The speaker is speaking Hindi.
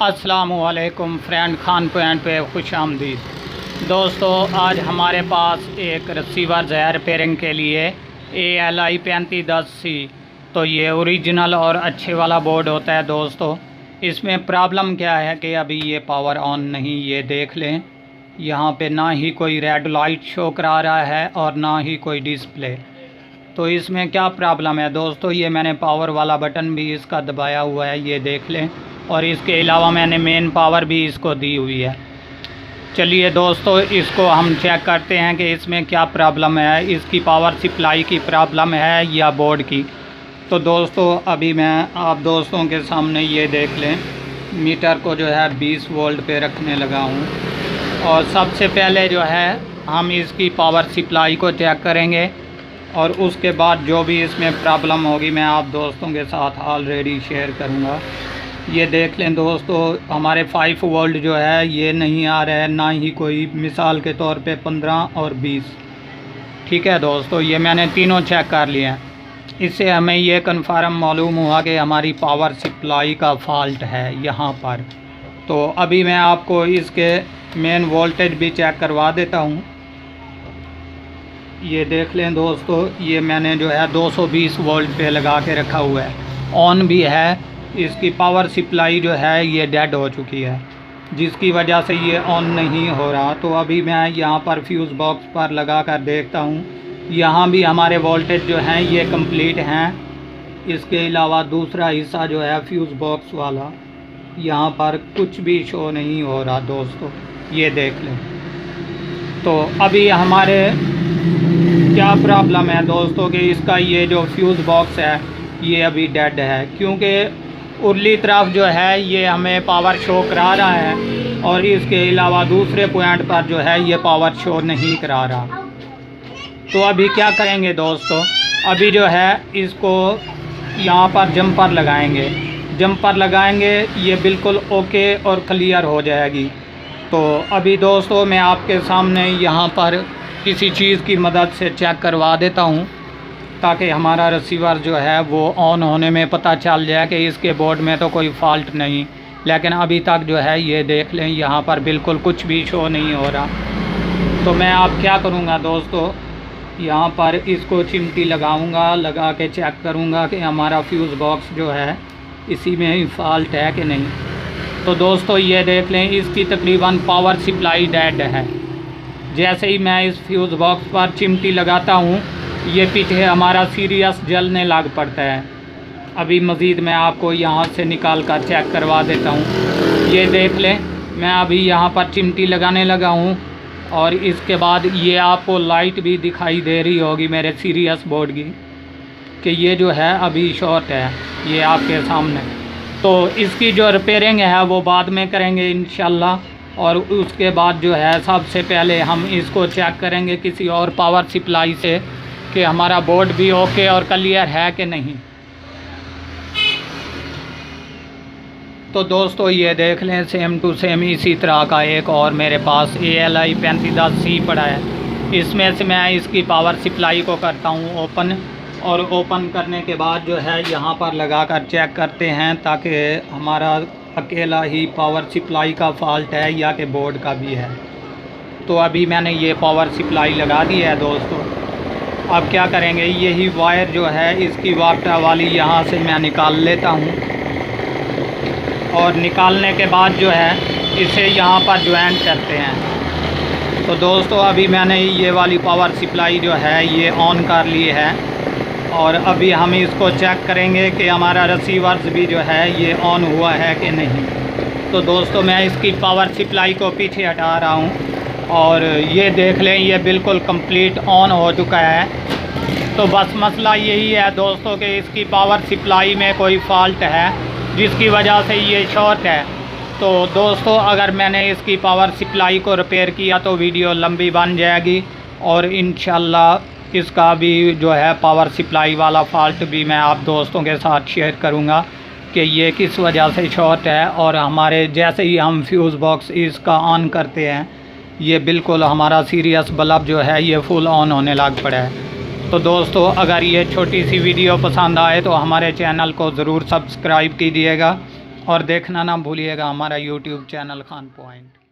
अस्सलामुअलैकुम फ्रेंड, खान पॉइंट पे खुश आमदीद। दोस्तों, आज हमारे पास एक रिसीवर है रिपेयरिंग के लिए ALI 3510C। तो ये ओरिजिनल और अच्छे वाला बोर्ड होता है। दोस्तों, इसमें प्रॉब्लम क्या है कि अभी ये पावर ऑन नहीं, ये देख लें, यहाँ पे ना ही कोई रेड लाइट शो करा रहा है और ना ही कोई डिस्प्ले। तो इसमें क्या प्रॉब्लम है दोस्तों, ये मैंने पावर वाला बटन भी इसका दबाया हुआ है, ये देख लें, और इसके अलावा मैंने मेन पावर भी इसको दी हुई है। चलिए दोस्तों, इसको हम चेक करते हैं कि इसमें क्या प्रॉब्लम है, इसकी पावर सप्लाई की प्रॉब्लम है या बोर्ड की। तो दोस्तों, अभी मैं आप दोस्तों के सामने ये देख लें, मीटर को जो है 20 वोल्ट पे रखने लगा हूँ। और सबसे पहले जो है हम इसकी पावर सप्लाई को चेक करेंगे और उसके बाद जो भी इसमें प्रॉब्लम होगी मैं आप दोस्तों के साथ ऑलरेडी शेयर करूँगा। ये देख लें दोस्तों, हमारे 5 वोल्ट जो है ये नहीं आ रहा है, ना ही कोई, मिसाल के तौर पे 15 और 20। ठीक है दोस्तों, ये मैंने तीनों चेक कर लिए हैं। इससे हमें ये कन्फर्म मालूम हुआ कि हमारी पावर सप्लाई का फॉल्ट है यहाँ पर। तो अभी मैं आपको इसके मेन वोल्टेज भी चेक करवा देता हूँ। ये देख लें दोस्तों, ये मैंने जो है 220 वोल्ट पे लगा के रखा हुआ है, ऑन भी है। इसकी पावर सप्लाई जो है ये डेड हो चुकी है, जिसकी वजह से ये ऑन नहीं हो रहा। तो अभी मैं यहाँ पर फ्यूज़ बॉक्स पर लगा कर देखता हूँ, यहाँ भी हमारे वोल्टेज जो हैं ये कंप्लीट हैं। इसके अलावा दूसरा हिस्सा जो है फ्यूज़ बॉक्स वाला, यहाँ पर कुछ भी शो नहीं हो रहा दोस्तों, ये देख लें। तो अभी हमारे क्या प्रॉब्लम है दोस्तों कि इसका ये जो फ्यूज़ बॉक्स है ये अभी डेड है, क्योंकि उरली तरफ जो है ये हमें पावर शो करा रहा है और इसके अलावा दूसरे पॉइंट पर जो है ये पावर शो नहीं करा रहा। तो अभी क्या करेंगे दोस्तों, अभी जो है इसको यहाँ पर जंपर लगाएंगे, ये बिल्कुल ओके और क्लियर हो जाएगी। तो अभी दोस्तों मैं आपके सामने यहाँ पर किसी चीज़ की मदद से चेक करवा देता हूँ, ताकि हमारा रिसीवर जो है वो ऑन होने में पता चल जाए कि इसके बोर्ड में तो कोई फॉल्ट नहीं। लेकिन अभी तक जो है ये देख लें, यहाँ पर बिल्कुल कुछ भी शो नहीं हो रहा। तो मैं अब क्या करूँगा दोस्तों, यहाँ पर इसको चिमटी लगाऊँगा, लगा के चेक करूँगा कि हमारा फ्यूज़ बॉक्स जो है इसी में ही फॉल्ट है कि नहीं। तो दोस्तों ये देख लें, इसकी तकरीबन पावर सप्लाई डेड है। जैसे ही मैं इस फ्यूज़ बॉक्स पर चिमटी लगाता हूँ, ये पीछे हमारा सीरियस जलने लग पड़ता है। अभी मज़ीद मैं आपको यहाँ से निकाल कर चेक करवा देता हूँ। ये देख लें, मैं अभी यहाँ पर चिमटी लगाने लगा हूँ और इसके बाद ये आपको लाइट भी दिखाई दे रही होगी मेरे सीरियस बोर्ड की, कि ये जो है अभी शॉर्ट है, ये आपके सामने। तो इसकी जो रिपेयरिंग है वो बाद में करेंगे इंशाल्लाह। और उसके बाद जो है सबसे पहले हम इसको चेक करेंगे किसी और पावर सप्लाई से कि हमारा बोर्ड भी ओके और क्लियर है कि नहीं। तो दोस्तों ये देख लें, सेम टू सेम इसी तरह का एक और मेरे पास ALI 3510C पड़ा है। इसमें से मैं इसकी पावर सप्लाई को करता हूँ ओपन, और ओपन करने के बाद जो है यहाँ पर लगा कर चेक करते हैं, ताकि हमारा अकेला ही पावर सप्लाई का फॉल्ट है या कि बोर्ड का भी है। तो अभी मैंने ये पावर सप्लाई लगा दी है दोस्तों। अब क्या करेंगे, यही वायर जो है इसकी वाटर वाली यहाँ से मैं निकाल लेता हूँ, और निकालने के बाद जो है इसे यहाँ पर ज्वाइंट करते हैं। तो दोस्तों अभी मैंने ये वाली पावर सप्लाई जो है ये ऑन कर ली है, और अभी हम इसको चेक करेंगे कि हमारा रिसीवर्स भी जो है ये ऑन हुआ है कि नहीं। तो दोस्तों मैं इसकी पावर सप्लाई को पीछे हटा रहा हूँ, और ये देख लें, ये बिल्कुल कंप्लीट ऑन हो चुका है। तो बस मसला यही है दोस्तों कि इसकी पावर सप्लाई में कोई फॉल्ट है, जिसकी वजह से ये शॉर्ट है। तो दोस्तों अगर मैंने इसकी पावर सप्लाई को रिपेयर किया तो वीडियो लंबी बन जाएगी, और इंशाल्लाह इसका भी जो है पावर सप्लाई वाला फॉल्ट भी मैं आप दोस्तों के साथ शेयर करूंगा कि ये किस वजह से शॉर्ट है। और हमारे जैसे ही हम फ्यूज़ बॉक्स इसका ऑन करते हैं, ये बिल्कुल हमारा सीरियस बल्ब जो है ये फुल ऑन होने लग पड़ा है। तो दोस्तों अगर ये छोटी सी वीडियो पसंद आए तो हमारे चैनल को ज़रूर सब्सक्राइब कीजिएगा और देखना ना भूलिएगा हमारा यूट्यूब चैनल खान पॉइंट।